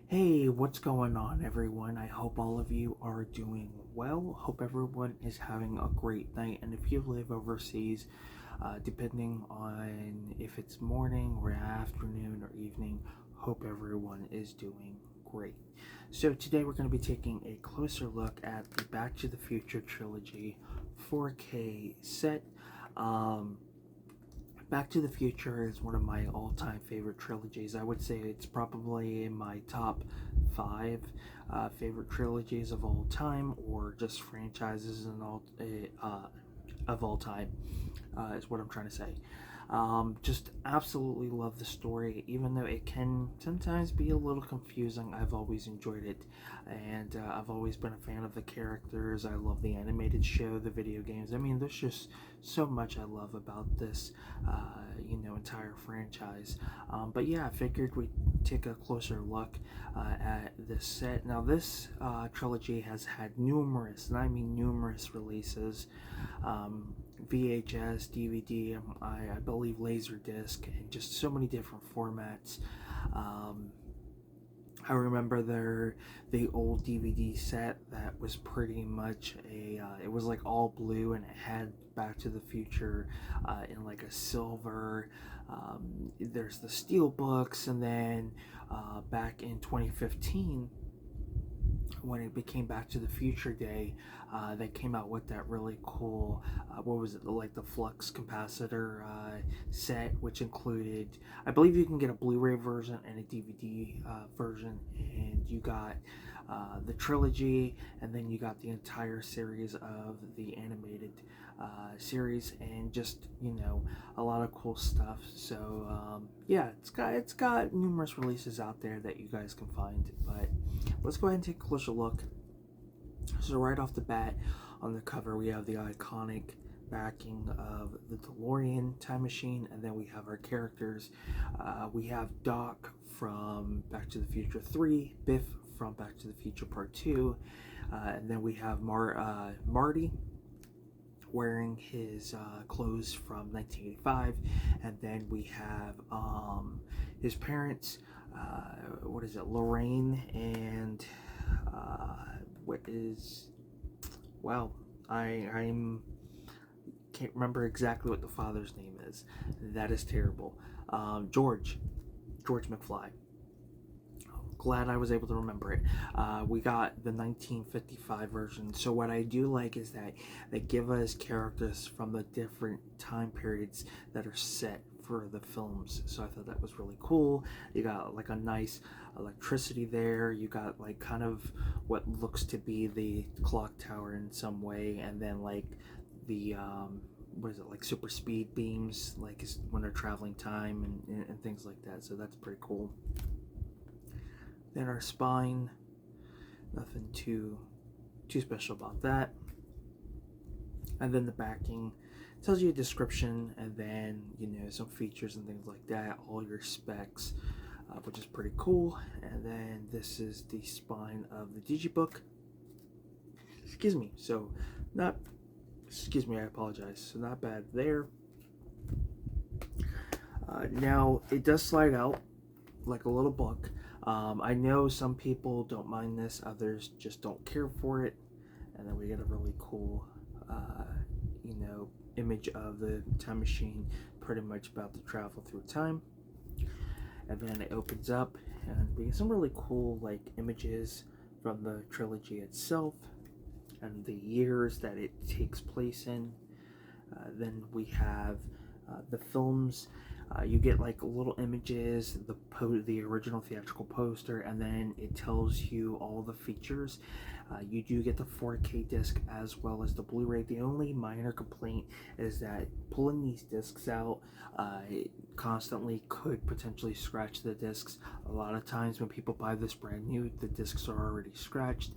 Hey, what's going on, everyone? I hope all of you are doing well. Hope everyone is having a great night. And if you live overseas, depending on if it's morning or afternoon or evening, hope everyone is doing great. So, today we're going to be taking a closer look at the Back to the Future trilogy 4K set. Um, Back to the Future is one of my all-time favorite trilogies. I would say it's probably in my top five favorite trilogies of all time, or just franchises and all of all time. Is what I'm trying to say. Just absolutely love the story, even though it can sometimes be a little confusing. I've always enjoyed it, and I've always been a fan of the characters. I love the animated show, the video games. I mean, there's just so much I love about this, entire franchise. But yeah, I figured we'd take a closer look at this set. Now, this trilogy has had numerous, and I mean numerous releases. VHS, DVD, I believe Laserdisc, and just so many different formats. Um, I remember the old DVD set that was pretty much it was like all blue, and it had Back to the Future in like a silver. There's the steel books, and then back in 2015, when it became Back to the Future Day, they came out with that really cool, what was it, like the flux capacitor set, which included, I believe you can get a Blu-ray version and a DVD version, and you got the trilogy, and then you got the entire series of the animated series, and just a lot of cool stuff. So yeah, it's got numerous releases out there that you guys can find, but let's go ahead and take a closer look. So right off the bat, on the cover we have the iconic backing of the DeLorean time machine, and then we have our characters. We have Doc from Back to the Future 3, Biff from Back to the Future Part 2, and then we have Marty wearing his clothes from 1985, and then we have his parents. What is it, Lorraine and what is? Well, I'm can't remember exactly what the father's name is. That is terrible. George McFly. Glad I was able to remember it. We got the 1955 version. So what I do like is that they give us characters from the different time periods that are set for the films. So I thought that was really cool. You got like a nice electricity there. You got like kind of what looks to be the clock tower in some way, and then like the what is it, like super speed beams, like when they're traveling time and things like that. So that's pretty cool. Then our spine, nothing too special about that. And then the backing tells you a description, and then some features and things like that, all your specs, which is pretty cool. And then this is the spine of the digibook. Excuse me. So not excuse me, I apologize. So not bad there. Now it does slide out like a little book. I know some people don't mind this, others just don't care for it. And then we get a really cool, image of the time machine, pretty much about to travel through time. And then it opens up, and we get some really cool like images from the trilogy itself and the years that it takes place in. Then we have the films. You get like little images, the original theatrical poster, and then it tells you all the features. You do get the 4K disc as well as the Blu-ray. The only minor complaint is that pulling these discs out constantly could potentially scratch the discs. A lot of times when people buy this brand new, the discs are already scratched.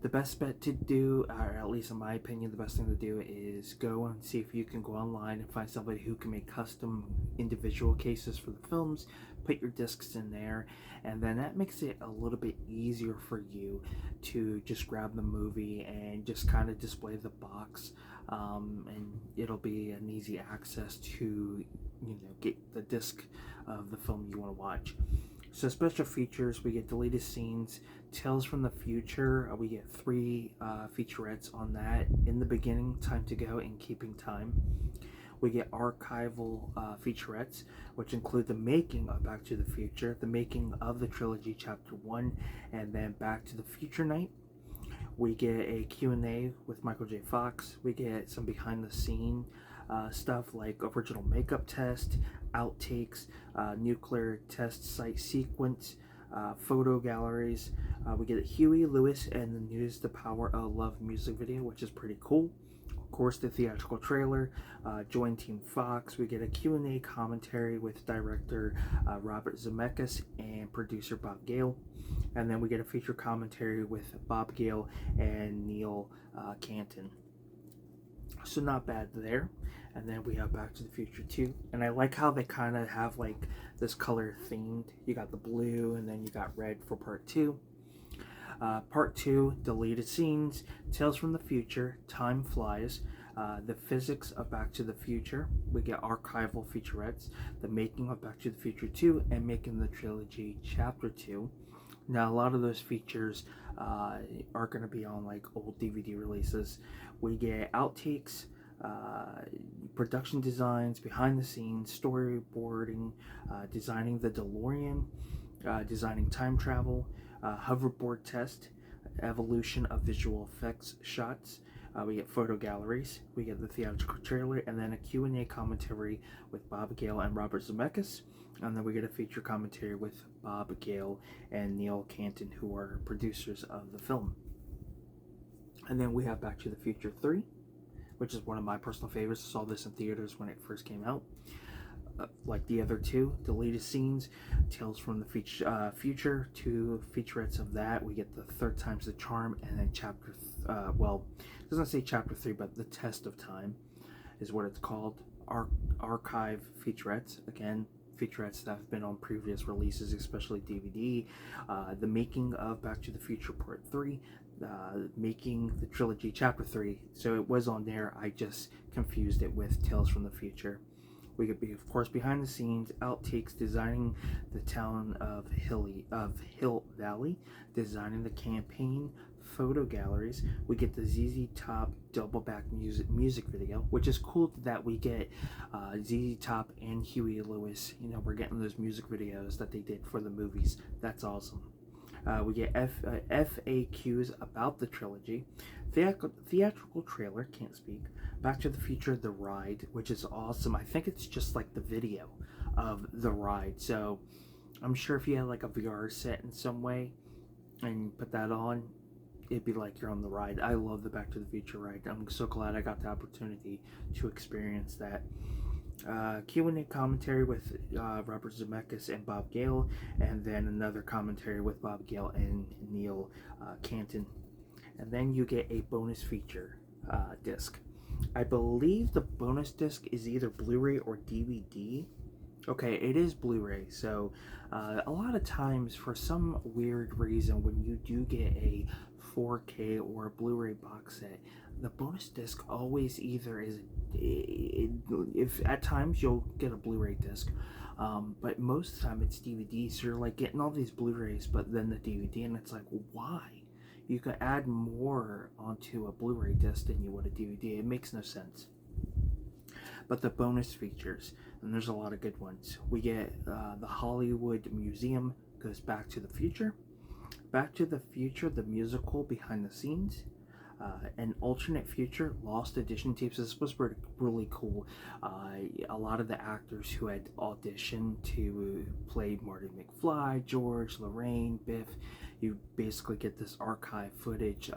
The best bet to do, or at least in my opinion, the best thing to do is go and see if you can go online and find somebody who can make custom individual cases for the films, put your discs in there, and then that makes it a little bit easier for you to just grab the movie and just kind of display the box, and it'll be an easy access to get the disc of the film you want to watch. So special features, we get deleted scenes, Tales from the Future. We get 3 featurettes on that. In the Beginning, Time to Go, and Keeping Time. We get archival featurettes, which include the making of Back to the Future, the making of the trilogy Chapter 1, and then Back to the Future Night. We get a Q&A with Michael J. Fox. We get some behind-the-scene stuff like original makeup test, outtakes, nuclear test site sequence, photo galleries. We get a Huey Lewis and the News the Power of Love music video, which is pretty cool. Of course, the theatrical trailer, Join Team Fox. We get a Q&A commentary with director Robert Zemeckis and producer Bob Gale. And then we get a feature commentary with Bob Gale and Neil Canton. So not bad there. And then we have Back to the Future 2. And I like how they kind of have like this color themed. You got the blue and then you got red for part 2. Part 2, deleted scenes, Tales from the Future, Time Flies, the physics of Back to the Future. We get archival featurettes, the making of Back to the Future 2, and making the trilogy Chapter 2. Now, a lot of those features are going to be on like old DVD releases. We get outtakes, production designs, behind the scenes, storyboarding, designing the DeLorean, designing time travel, hoverboard test, evolution of visual effects shots. We get photo galleries, we get the theatrical trailer, and then a Q&A commentary with Bob Gale and Robert Zemeckis. And then we get a feature commentary with Bob Gale and Neil Canton, who are producers of the film. And then we have Back to the Future 3, which is one of my personal favorites. I saw this in theaters when it first came out. Like the other 2, deleted scenes, Tales from the Future, 2 featurettes of that. We get the Third Time's the Charm, and then chapter, it doesn't say Chapter 3, but The Test of Time is what it's called. Archive featurettes, again, featurettes that have been on previous releases, especially DVD. The making of Back to the Future Part 3, making the trilogy Chapter 3. So it was on there, I just confused it with Tales from the Future. We get, of course, behind the scenes, outtakes, designing the town of Hill Valley, designing the campaign, photo galleries. We get the ZZ Top double back music video, which is cool that we get ZZ Top and Huey Lewis. You know, we're getting those music videos that they did for the movies. That's awesome. We get FAQs about the trilogy, theatrical trailer, can't speak, Back to the Future, The Ride, which is awesome. I think it's just like the video of The Ride. So I'm sure if you had like a VR set in some way and you put that on, it'd be like you're on the ride. I love the Back to the Future ride. I'm so glad I got the opportunity to experience that. Q&A commentary with Robert Zemeckis and Bob Gale, and then another commentary with Bob Gale and Neil Canton. And then you get a bonus feature disc. I believe the bonus disc is either Blu-ray or DVD. Okay, it is Blu-ray, so a lot of times, for some weird reason, when you do get a 4K or a Blu-ray box set, the bonus disc always either is, if at times you'll get a Blu-ray disc, but most of the time it's DVD, so you're like getting all these Blu-rays, but then the DVD, and it's like, why? You could add more onto a Blu-ray disc than you would a DVD. It makes no sense. But the bonus features, and there's a lot of good ones. We get the Hollywood Museum goes Back to the Future, Back to the Future, the musical behind the scenes, an alternate future Lost Edition tapes. This was really cool. A lot of the actors who had auditioned to play Marty McFly, George, Lorraine, Biff, you basically get this archive footage,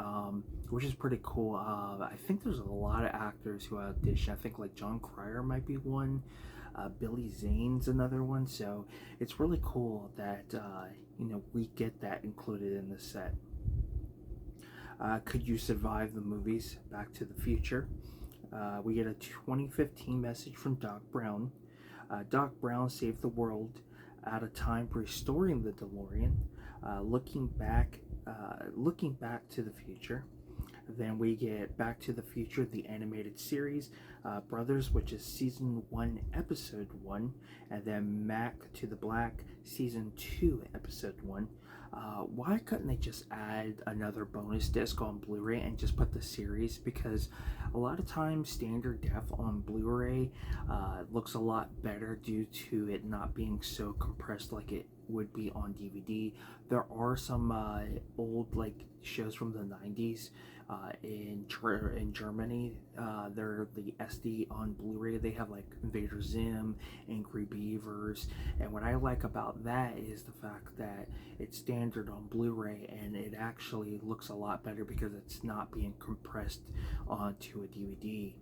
which is pretty cool. I think there's a lot of actors who audition. I think like John Cryer might be one, Billy Zane's another one. So it's really cool that we get that included in the set. Could you survive the movies Back to the Future? We get a 2015 message from Doc Brown. Doc Brown saved the world at a time restoring the DeLorean, looking back to the future. Then we get Back to the Future, the animated series, Brothers, which is season 1, episode 1, and then Mac to the Black, season 2, episode 1. Why couldn't they just add another bonus disc on Blu-ray and just put the series? Because a lot of times standard def on Blu-ray looks a lot better due to it not being so compressed like it would be on DVD. There are some old like shows from the 90s in Germany. They're the SD on Blu-ray. They have like Invader Zim, Angry Beavers, and what I like about that is the fact that it's standard on Blu-ray and it actually looks a lot better because it's not being compressed onto a DVD.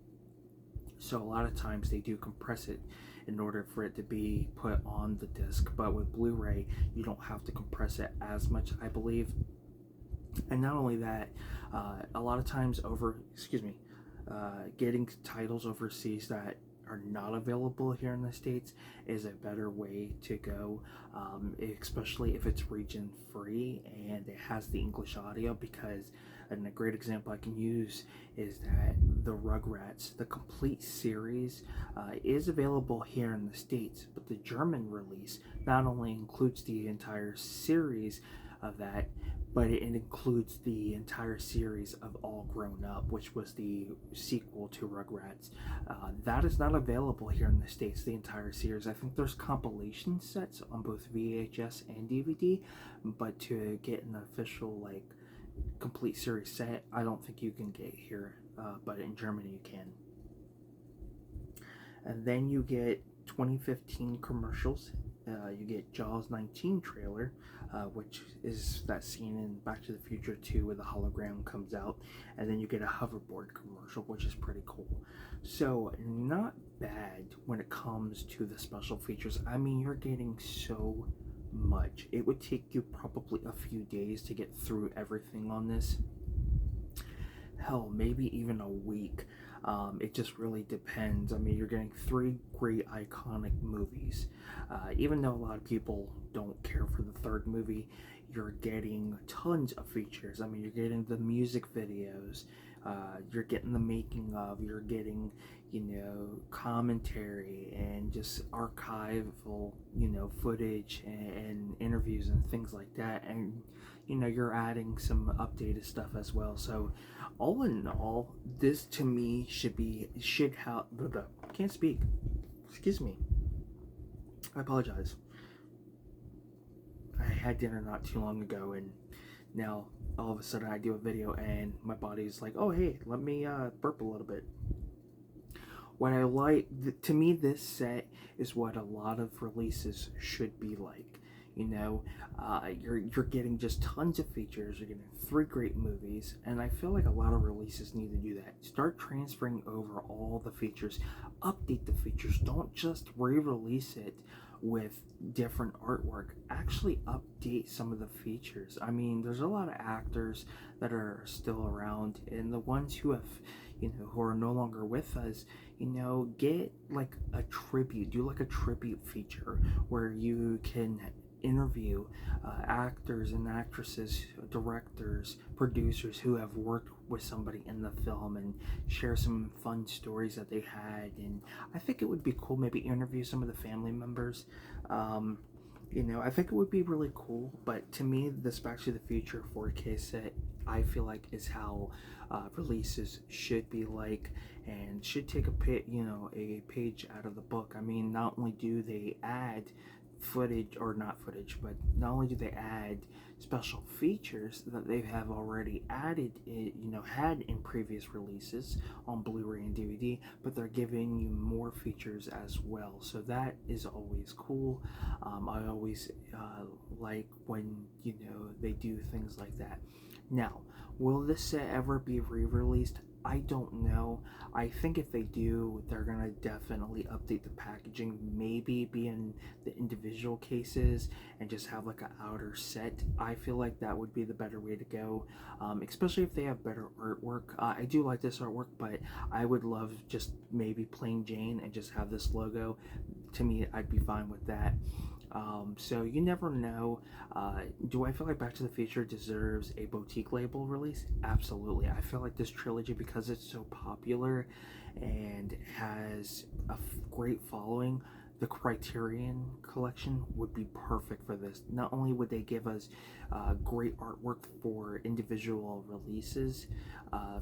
So a lot of times they do compress it in order for it to be put on the disc, but with Blu-ray you don't have to compress it as much, I believe. And not only that, a lot of times getting titles overseas that are not available here in the States is a better way to go, especially if it's region free and it has the English audio, because and a great example I can use is that the Rugrats, the complete series, is available here in the States, but the German release not only includes the entire series of that, but it includes the entire series of All Grown Up, which was the sequel to Rugrats. That is not available here in the States, the entire series. I think there's compilation sets on both VHS and DVD, but to get an official like complete series set, I don't think you can get here, but in Germany you can. And then you get 2015 commercials. You get Jaws 19 trailer, which is that scene in Back to the Future 2 where the hologram comes out, and then you get a hoverboard commercial, which is pretty cool. So not bad when it comes to the special features. I mean, you're getting so much. It would take you probably a few days to get through everything on this. Hell, maybe even a week. It just really depends. I mean, you're getting 3 great iconic movies. Even though a lot of people don't care for the third movie, you're getting tons of features. I mean, you're getting the music videos, you're getting the making of, you're getting, commentary and just archival, footage and interviews and things like that. And, you're adding some updated stuff as well. So all in all, this to me can't speak. Excuse me. I apologize. I had dinner not too long ago, and now all of a sudden I do a video and my body's like, oh hey, let me burp a little bit. What I like, to me, this set is what a lot of releases should be like. You're getting just tons of features. You're getting 3 great movies, and I feel like a lot of releases need to do that. Start transferring over all the features, update the features. Don't just re-release it with different artwork. Actually update some of the features. I mean, there's a lot of actors that are still around, and the ones who have who are no longer with us, get like a tribute, do like a tribute feature where you can interview actors and actresses, directors, producers who have worked with somebody in the film and share some fun stories that they had. And I think it would be cool, maybe interview some of the family members. I think it would be really cool. But to me, this Back to the Future 4K set, I feel like is how releases should be like, and should take a page out of the book. I mean, not only do they add not only do they add special features that they have already added, had in previous releases on Blu-ray and DVD, but they're giving you more features as well. So that is always cool. I always like when they do things like that. Now, will this set ever be re-released? I don't know. I think if they do, they're gonna definitely update the packaging, maybe be in the individual cases and just have like an outer set. I feel like that would be the better way to go, especially if they have better artwork. I do like this artwork, but I would love just maybe plain Jane and just have this logo. To me, I'd be fine with that. So you never know. Do I feel like Back to the Future deserves a boutique label release? Absolutely. I feel like this trilogy, because it's so popular and has a great following, the Criterion collection would be perfect for this. Not only would they give us great artwork for individual releases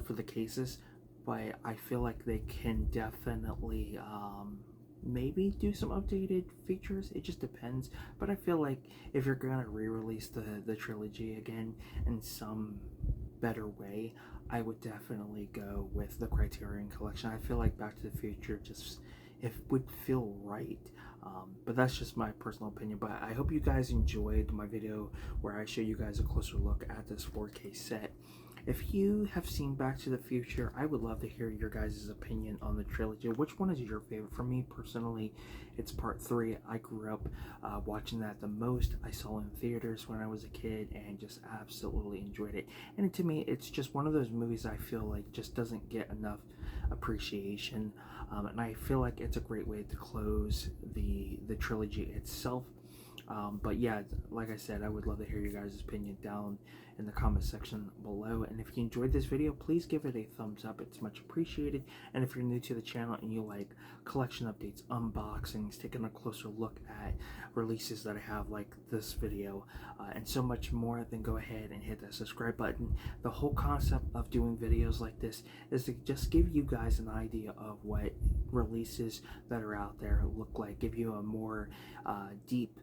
for the cases, but I feel like they can definitely maybe do some updated features. It just depends. But I feel like if you're gonna re-release the trilogy again in some better way, I would definitely go with the Criterion collection. I feel like Back to the Future just it would feel right. But that's just my personal opinion. But I hope you guys enjoyed my video where I show you guys a closer look at this 4K set. If you have seen Back to the Future, I would love to hear your guys' opinion on the trilogy. Which one is your favorite? For me personally, it's part 3. I grew up watching that the most. I saw it in theaters when I was a kid and just absolutely enjoyed it. And to me, it's just one of those movies I feel like just doesn't get enough appreciation. And I feel like it's a great way to close the trilogy itself. But yeah, like I said, I would love to hear your guys' opinion down in the comment section below. And if you enjoyed this video, please give it a thumbs up. It's much appreciated. And if you're new to the channel and you like collection updates, unboxings, taking a closer look at releases that I have like this video, and so much more, then go ahead and hit that subscribe button. The whole concept of doing videos like this is to just give you guys an idea of what releases that are out there look like, give you a more deep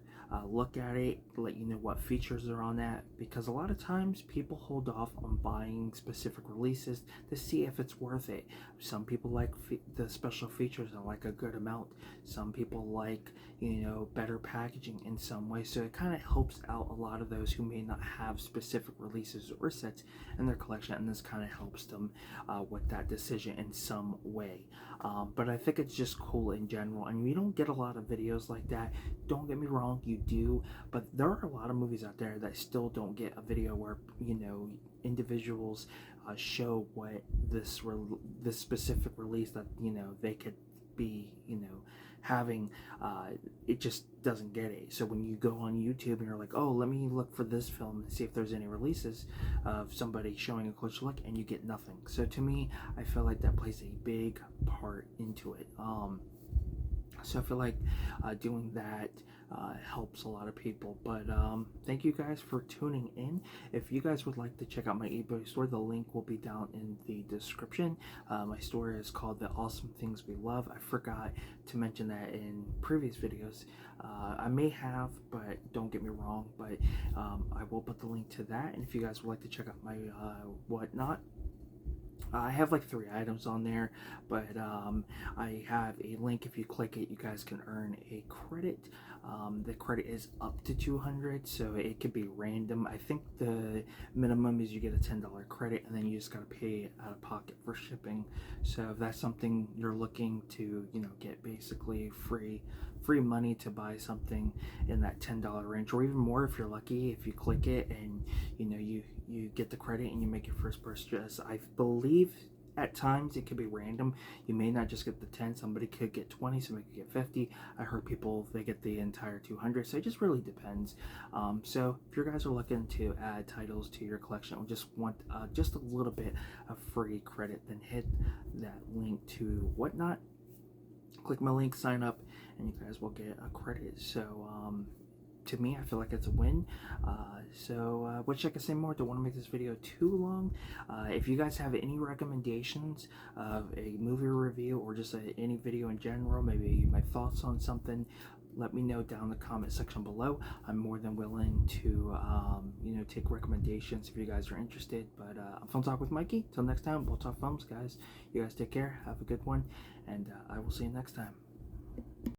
look at it, let you know what features are on that, because a lot of times people hold off on buying specific releases to see if it's worth it. Some people like the special features and like a good amount. Some people like, you know, better packaging in some way, so it kind of helps out a lot of those who may not have specific releases or sets in their collection, and this kind of helps them with that decision in some way. But I think it's just cool in general, and we don't get a lot of videos like that. Don't get me wrong, you do, but there are a lot of movies out there that still don't get a video where, you know, individuals show what this specific release that, you know, they could be, you know, having. It just doesn't get it. So when you go on YouTube and you're like, oh, let me look for this film and see if there's any releases of somebody showing a closer look, and you get nothing. So to me, I feel like that plays a big part into it. So I feel like doing that helps a lot of people. But thank you guys for tuning in. If you guys would like to check out my eBay store, the link will be down in the description. My store is called The Awesome Things We Love. I forgot to mention that in previous videos. I may have, but don't get me wrong. But I will put the link to that. And if you guys would like to check out my whatnot, I have like 3 items on there, but I have a link. If you click it, you guys can earn a credit. The credit is up to 200, so it could be random. I think the minimum is you get a $10 credit, and then you just got to pay out of pocket for shipping. So if that's something you're looking to, you know, get basically free money to buy something in that $10 range, or even more if you're lucky, if you click it and, you know, you get the credit and you make your first purchase. I believe at times it could be random. You may not just get the 10, somebody could get 20, somebody could get 50. I heard people, they get the entire 200, so it just really depends. So if you guys are looking to add titles to your collection or just want just a little bit of free credit, then hit that link to Whatnot. Click my link, sign up, and you guys will get a credit. So to me, I feel like it's a win. Which I can say more. Don't want to make this video too long. If you guys have any recommendations of a movie review or just any video in general, maybe my thoughts on something, let me know down in the comment section below. I'm more than willing to, you know, take recommendations if you guys are interested. But I'm Film Talk with Mikey. Till next time, we'll talk films, guys. You guys take care. Have a good one, and I will see you next time.